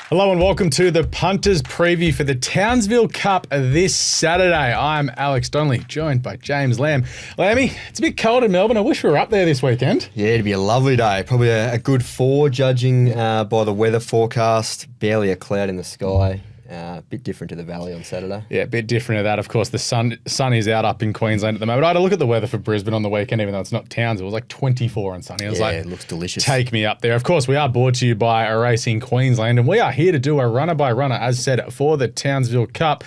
Hello and welcome to the Punters preview for the Townsville Cup this Saturday. I'm Alex Donnelly, joined by James Lamb. Lammy, it's a bit cold in Melbourne. I wish we were up there this weekend. Yeah, it'd be a lovely day. Probably a good 4, judging by the weather forecast. Barely a cloud in the sky. A bit different to the Valley on Saturday. Yeah, a bit different to that. Of course, the sun is out up in Queensland at the moment. I had a look at the weather for Brisbane on the weekend, even though it's not Townsville. It was like 24 and sunny. I was it looks delicious. Take me up there. Of course, we are brought to you by Racing Queensland, and we are here to do a runner-by-runner, as said, for the Townsville Cup.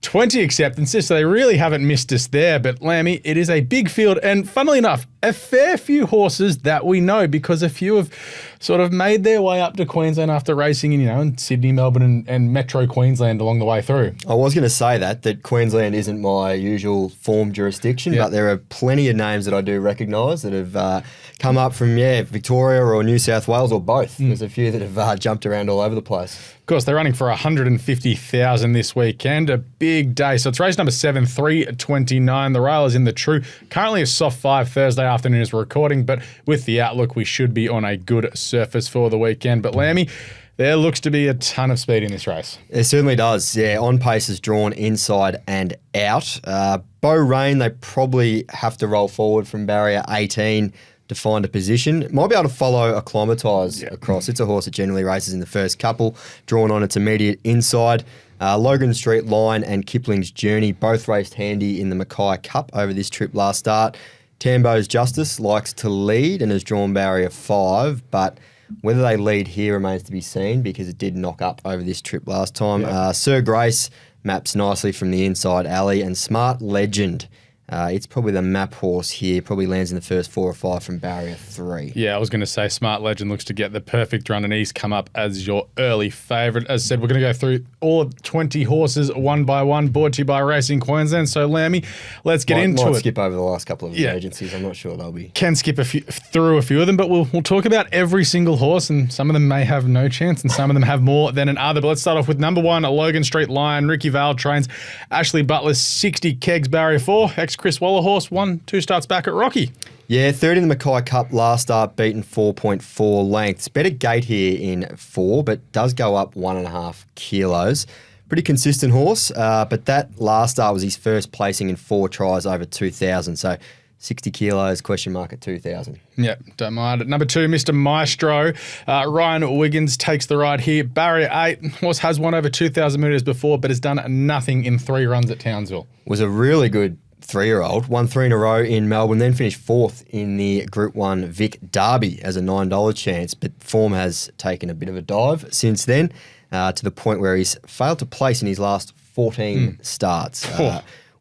20 acceptances, so they really haven't missed us there. But, Lammy, it is a big field, and funnily enough, a fair few horses that we know because a few have sort of made their way up to Queensland after racing in Sydney, Melbourne and Metro Queensland along the way through. I was going to say that Queensland isn't my usual form jurisdiction, but there are plenty of names that I do recognise that have come up from, Victoria or New South Wales or both. There's a few that have jumped around all over the place. Of course, they're running for 150,000 this weekend, a big day. So it's race number 7, 3:29. The rail is in the true. Currently a soft 5 Thursday afternoon as we're recording, but with the outlook, we should be on a good surface for the weekend. But Lammy, there looks to be a ton of speed in this race. It certainly does, yeah. On pace is drawn inside and out. Bow Rain, they probably have to roll forward from barrier 18 to find a position. Might be able to follow acclimatise across. It's a horse that generally races in the first couple, drawn on its immediate inside. Logan Street Line and Kipling's Journey both raced handy in the Mackay Cup over this trip last start. Tambo's Justice likes to lead and has drawn barrier 5, but whether they lead here remains to be seen because it did knock up over this trip last time. Sir Grace maps nicely from the inside alley, and Smart Legend, it's probably the map horse here, probably lands in the first 4 or 5 from barrier 3. Yeah, I was going to say Smart Legend looks to get the perfect run, and he's come up as your early favourite. As said, we're going to go through all of 20 horses one by one, brought to you by Racing Queensland. So, Lammy, let's get into it. Skip over the last couple of agencies. I'm not sure they'll be. Can skip through a few of them, but we'll talk about every single horse, and some of them may have no chance, and some of them have more than another. But let's start off with number 1, Logan Street Lion. Ricky Vale trains Ashley Butler's 60 Kegs barrier 4. Chris Waller horse, 1-2 starts back at Rocky. Yeah, third in the Mackay Cup, last start beaten 4.4 lengths. Better gate here in 4, but does go up 1.5 kilos. Pretty consistent horse, but that last start was his first placing in 4 tries over 2,000. So 60 kilos, question mark at 2,000. Yeah, don't mind it. Number 2, Mr. Maestro. Ryan Wiggins takes the ride here. Barrier 8. Horse has won over 2,000 metres before, but has done nothing in 3 runs at Townsville. Was a really good 3-year-old. Won 3 in a row in Melbourne, then finished 4th in the Group 1 Vic Derby as a $9 chance, but form has taken a bit of a dive since then, to the point where he's failed to place in his last 14 starts.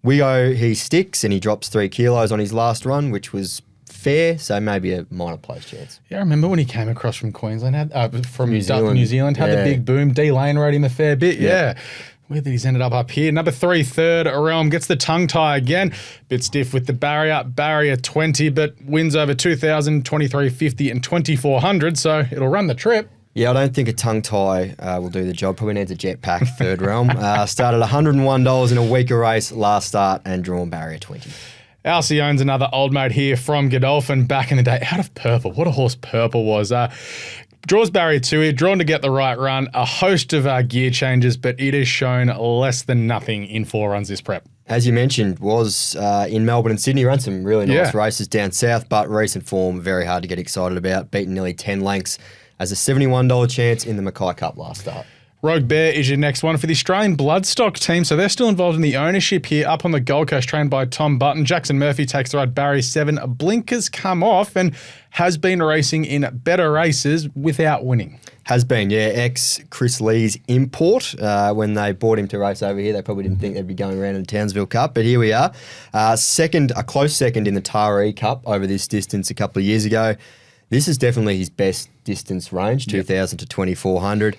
Wiggo, he sticks and he drops 3 kilos on his last run, which was fair, so maybe a minor place chance. Yeah, I remember when he came across from Queensland, from New Zealand, had the big boom. D Lane rode him a fair bit, yeah. Weird that he's ended up here. Number 3, Third Realm, gets the tongue tie again. Bit stiff with the barrier 20, but wins over 2,000, 23.50 and 2,400, so it'll run the trip. Yeah, I don't think a tongue tie will do the job. Probably needs a jetpack, Third Realm. Started $101 in a weaker race last start and drawn barrier 20. Alcyon's another old mate here from Godolphin back in the day. Out of Purple. What a horse Purple was. Draws barrier 2 here, drawn to get the right run. A host of gear changes, but it has shown less than nothing in 4 runs this prep. As you mentioned, was in Melbourne and Sydney, ran some really nice races down south, but recent form very hard to get excited about. Beaten nearly 10 lengths as a $71 chance in the Mackay Cup last start. Rogue Bear is your next one for the Australian Bloodstock team. So they're still involved in the ownership here up on the Gold Coast, trained by Tom Button. Jackson Murphy takes the ride, barrier 7. Blinkers come off and has been racing in better races without winning. Has been, yeah. Chris Lee's import. When they bought him to race over here, they probably didn't think they'd be going around in the Townsville Cup, but here we are. A close second in the Taree Cup over this distance a couple of years ago. This is definitely his best distance range, 2,000 to 2,400.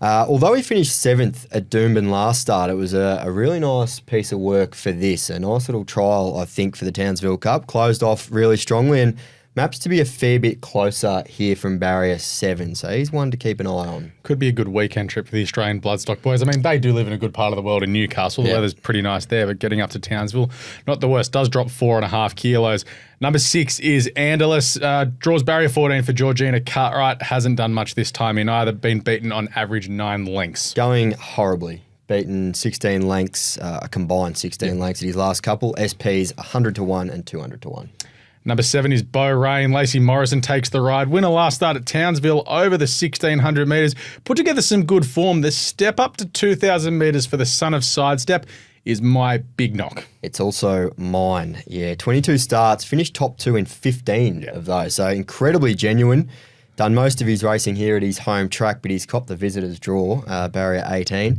Although he finished 7th at Doomben last start, it was a really nice piece of work for this. A nice little trial, I think, for the Townsville Cup. Closed off really strongly and Maps to be a fair bit closer here from barrier 7, so he's one to keep an eye on. Could be a good weekend trip for the Australian Bloodstock boys. I mean, they do live in a good part of the world in Newcastle. The weather's pretty nice there, but getting up to Townsville, not the worst. Does drop 4.5 kilos. Number 6 is Andalus. Draws barrier 14 for Georgina Cartwright. Hasn't done much this time in either. Been beaten on average 9 lengths. Going horribly. Beaten 16 lengths, a combined 16 lengths at his last couple. SPs 100 to 1 and 200 to 1. Number 7 is Bo Rain. Lacey Morrison takes the ride. Winner last start at Townsville over the 1,600 metres. Put together some good form. The step up to 2,000 metres for the son of Sidestep is my big knock. It's also mine. Yeah, 22 starts. Finished top 2 in 15 of those. So incredibly genuine. Done most of his racing here at his home track, but he's copped the visitors draw, barrier 18.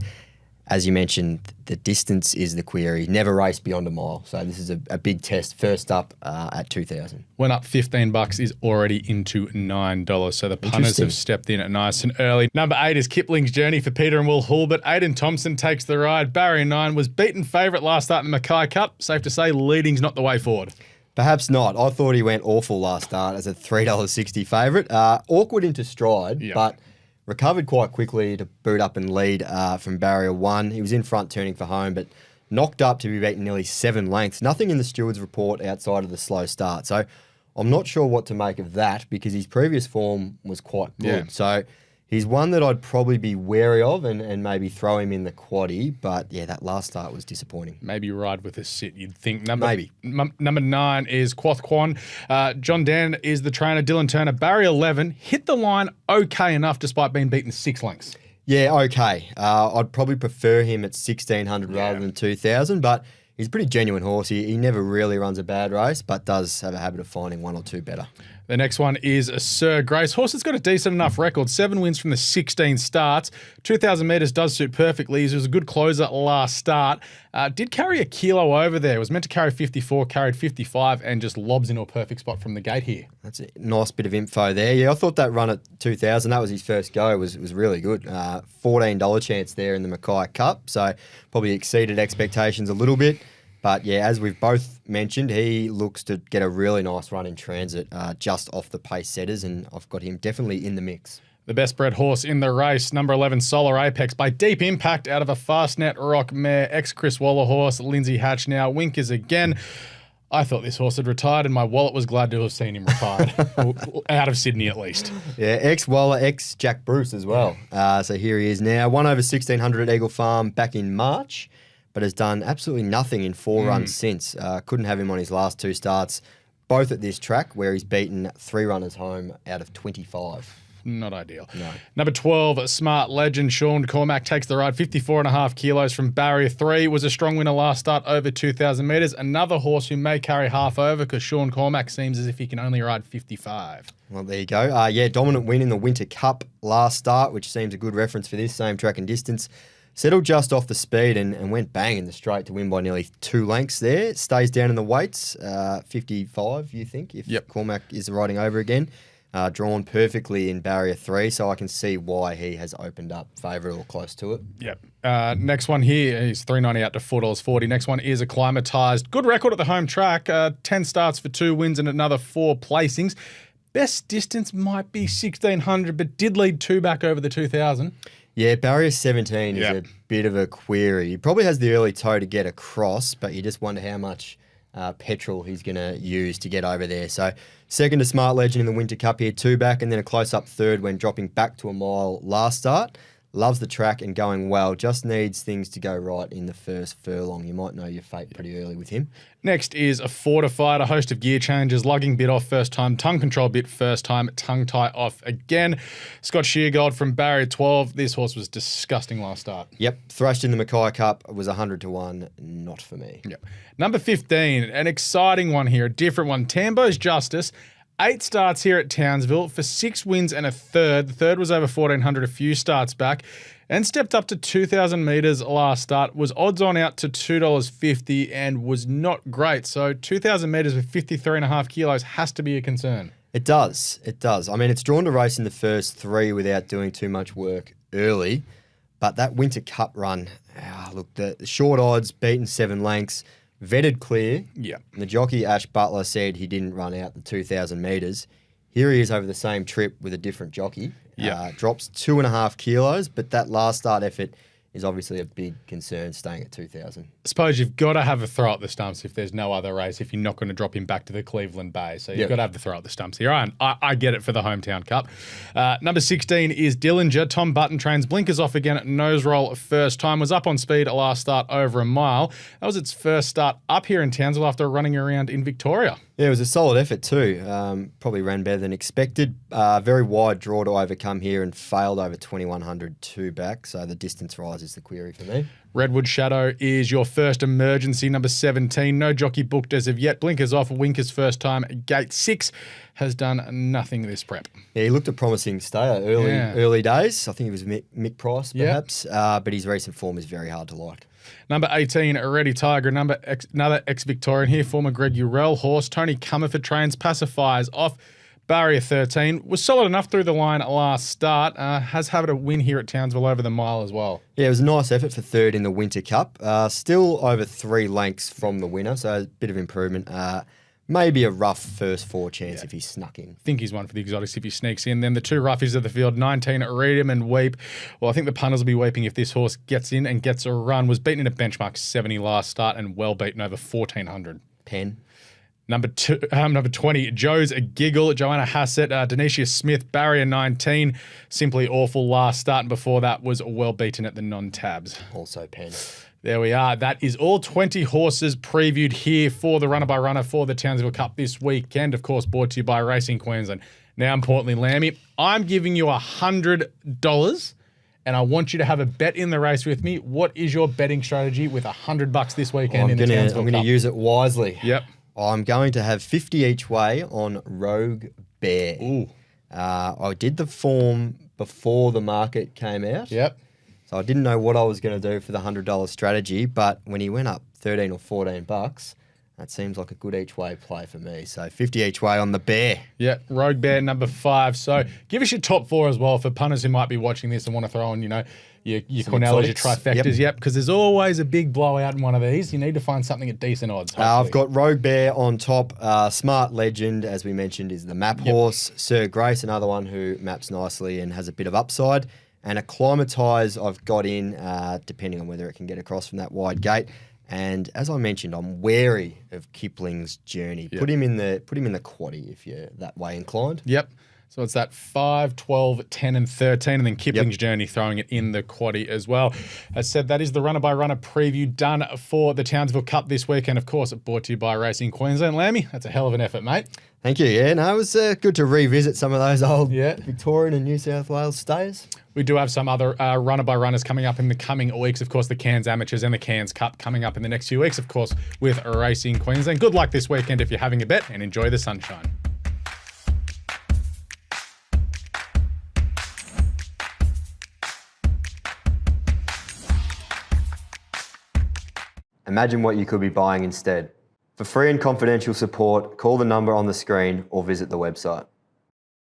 As you mentioned, the distance is the query. Never raced beyond a mile. So this is a big test. First up at 2,000. Went up $15, is already into $9. So the punters have stepped in nice and early. Number 8 is Kipling's Journey for Peter and Will Hulbert. Aidan Thompson takes the ride. Barrier 9 was beaten favourite last start in the Mackay Cup. Safe to say, leading's not the way forward. Perhaps not. I thought he went awful last start as a $3.60 favourite. Awkward into stride, but recovered quite quickly to boot up and lead from barrier 1. He was in front turning for home, but knocked up to be beaten nearly 7 lengths. Nothing in the steward's report outside of the slow start. So I'm not sure what to make of that because his previous form was quite good. Yeah. So he's one that I'd probably be wary of and maybe throw him in the quaddie. But yeah, that last start was disappointing. Maybe ride with a sit, you'd think. Number 9 is Quoth Quan. John Dan is the trainer. Dylan Turner, barrier 11, hit the line okay enough despite being beaten 6 lengths. Yeah, okay. I'd probably prefer him at 1,600 rather than 2,000, but he's a pretty genuine horse. He never really runs a bad race, but does have a habit of finding 1 or 2 better. The next one is Sir Grace. Horse that's got a decent enough record. 7 wins from the 16 starts. 2,000 metres does suit perfectly. He was a good closer last start. Did carry a kilo over there. Was meant to carry 54, carried 55, and just lobs into a perfect spot from the gate here. That's a nice bit of info there. Yeah, I thought that run at 2,000, that was his first go, was really good. $14 chance there in the Mackay Cup, so probably exceeded expectations a little bit. But yeah, as we've both mentioned, he looks to get a really nice run in transit just off the pace setters, and I've got him definitely in the mix. The best bred horse in the race, number 11, Solar Apex, by deep impact out of a Fastnet Rock mare, ex-Chris Waller horse, Lindsay Hatch now, winkers again. I thought this horse had retired, and my wallet was glad to have seen him retired, out of Sydney at least. Yeah, ex-Waller, ex-Jack Bruce as well. So here he is now. Won over 1,600 at Eagle Farm back in March, but has done absolutely nothing in 4 runs since. Couldn't have him on his last 2 starts, both at this track, where he's beaten 3 runners home out of 25. Not ideal. No. Number 12, Smart Legend, Sean Cormack takes the ride. 54.5 kilos from barrier 3. Was a strong winner last start over 2,000 metres. Another horse who may carry half over because Sean Cormack seems as if he can only ride 55. Well, there you go. Yeah, dominant win in the Winter Cup last start, which seems a good reference for this, same track and distance. Settled just off the speed and went bang in the straight to win by nearly 2 lengths there. Stays down in the weights, 55, you think, if Cormac is riding over again. Drawn perfectly in barrier 3, so I can see why he has opened up favourite or close to it. Yep. Next one here is $3.90 out to $4.40. Next one is Acclimatised. Good record at the home track. 10 starts for 2 wins and another 4 placings. Best distance might be 1,600, but did lead 2 back over the 2,000. Yeah, barrier 17 is a bit of a query. He probably has the early toe to get across, but you just wonder how much petrol he's going to use to get over there. So second to Smart Legend in the Winter Cup here, 2 back, and then a close-up third when dropping back to a mile last start. Loves the track and going well. Just needs things to go right in the first furlong. You might know your fate pretty early with him. Next is a Fortified, a host of gear changes, lugging bit off first time, tongue control bit first time, tongue tie off again. Scott Sheargold from barrier 12. This horse was disgusting last start. Yep, thrashed in the Mackay Cup, was 100 to 1, not for me. Yep. Number 15, an exciting one here, a different one. Tambo's Justice. 8 starts here at Townsville for 6 wins and a third. The third was over 1,400 a few starts back and stepped up to 2,000 metres last start. Was odds on out to $2.50 and was not great. So 2,000 metres with 53.5 kilos has to be a concern. It does. It does. I mean, it's drawn to race in the first 3 without doing too much work early. But that Winter Cup run, look, the short odds, beaten 7 lengths, vetted clear. Yeah. And the jockey, Ash Butler, said he didn't run out the 2,000 metres. Here he is over the same trip with a different jockey. Yeah. Drops 2.5 kilos, but that last start effort is obviously a big concern, staying at 2,000. I suppose you've got to have a throw at the stumps if there's no other race, if you're not going to drop him back to the Cleveland Bay. So you've got to have the throw at the stumps here. I get it for the hometown cup. Number 16 is Dillinger. Tom Button trains blinkers off again at nose roll first time. Was up on speed at last start over a mile. That was its first start up here in Townsville after running around in Victoria. Yeah, it was a solid effort too. Probably ran better than expected. Very wide draw to overcome here and failed over 2,100 two back. So the distance rise is the query for me. Redwood Shadow is your first emergency, number 17. No jockey booked as of yet. Blinkers off. Winkers first time. Gate 6 has done nothing this prep. Yeah, he looked a promising stayer early days. I think it was Mick Price perhaps, but his recent form is very hard to like. Number 18, Ready Tiger. Another ex-Victorian here, former Greg Urell horse. Tony Comerford trains, pacifiers off. Barrier 13 was solid enough through the line at last start. Has had a win here at Townsville over the mile as well. Yeah, it was a nice effort for third in the Winter Cup. Still over 3 lengths from the winner, so a bit of improvement. Maybe a rough first 4 chance if he snuck in. I think he's one for the exotics if he sneaks in. Then the 2 roughies of the field, 19, Read Him and Weep. Well, I think the punters will be weeping if this horse gets in and gets a run. Was beaten in a benchmark 70 last start and well beaten over 1,400. Pen. Number 20, Joe's a Giggle. Joanna Hassett, Denisha Smith, Barrier 19. Simply awful last start, and before that was well beaten at the non-tabs. Also Pen. There we are. That is all 20 horses previewed here for the runner-by-runner for the Townsville Cup this weekend. Of course, brought to you by Racing Queensland. Now, importantly, Lamby, I'm giving you $100, and I want you to have a bet in the race with me. What is your betting strategy with $100 this weekend in the Townsville Cup? I'm going to use it wisely. Yep. I'm going to have 50 each way on Rogue Bear. Ooh. I did the form before the market came out. Yep. So I didn't know what I was going to do for the $100 strategy, but when he went up 13 or 14 bucks, that seems like a good each way play for me. So 50 each way on the Bear. Yeah, Rogue Bear number 5. So give us your top 4 as well for punters who might be watching this and want to throw on, your Cornellas, your trifectas. Yep, because there's always a big blowout in one of these. You need to find something at decent odds. I've got Rogue Bear on top. Smart Legend, as we mentioned, is the map horse. Sir Grace, another one who maps nicely and has a bit of upside. And Acclimatise I've got in, depending on whether it can get across from that wide gate. And as I mentioned, I'm wary of Kipling's Journey. Put him in the quaddie if you're that way inclined. Yep. So it's that 5, 12, 10, and 13, and then Kipling's Journey throwing it in the quaddie as well. As said, that is the runner-by-runner preview done for the Townsville Cup this weekend. Of course, brought to you by Racing Queensland. Lamby, that's a hell of an effort, mate. Thank you. Yeah, no, it was good to revisit some of those old Victorian and New South Wales stayers. We do have some other runner-by-runners coming up in the coming weeks. Of course, the Cairns Amateurs and the Cairns Cup coming up in the next few weeks, of course, with Racing Queensland. Good luck this weekend if you're having a bet, and enjoy the sunshine. Imagine what you could be buying instead. For free and confidential support, call the number on the screen or visit the website.